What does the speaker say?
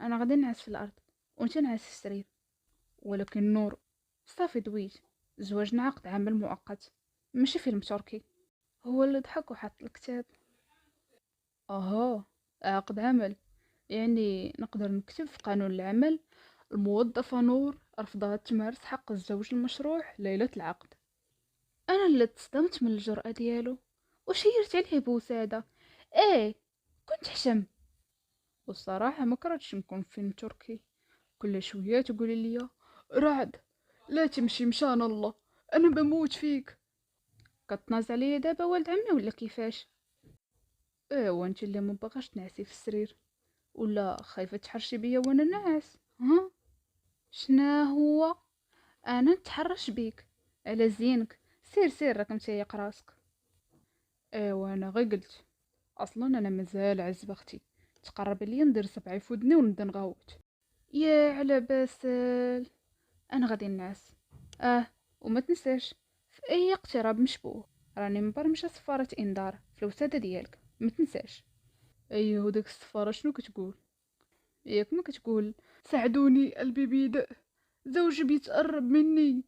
انا غادي نعس في الارض وانت نعس في السرير. ولكن نور، صافي دويت. زواجنا عقد عمل مؤقت، ماشي فيلم تركي. هو اللي ضحك وحط الكتاب. اها، عقد عمل، يعني نقدر نكتب في قانون العمل: الموظفة نور رفضت تمارس حق الزوج المشروع ليلة العقد. انا اللي تصدمت من الجرأة ديالو، وشيرت عليه بوسادة. ايه، كنت حشم. والصراحة ما كرهتش نكون في فيلم تركي. كل شوية تقولي لي: رعد، لا تمشي مشان الله، انا بموت فيك. كتناز عليا دابا ولد عمي ولا كيفاش؟ ايه، وانت اللي ما بغاش تنعسي في السرير، ولا خايفة تحرشي بيا وانا ناعس؟ ها؟ شنا هو؟ انا نتحرش بيك على زينك؟ سير سير، راك متيق راسك. ايوا انا غير قلت، اصلا انا مازال عزب اختي، تقرب ليا ندير صبعي في ودني ونبدا نغوت. يا على باسل، انا غادي نعس. اه، وما تنساش، في اي اقتراب مشبوه راني مبرمجه صفاره انذار في الوساده ديالك، ما تنساش. ايوه، وداك الصفاره شنو كتقول؟ ياك ما كتقول: ساعدوني قلبي بيدق، زوجي بيتقرب مني،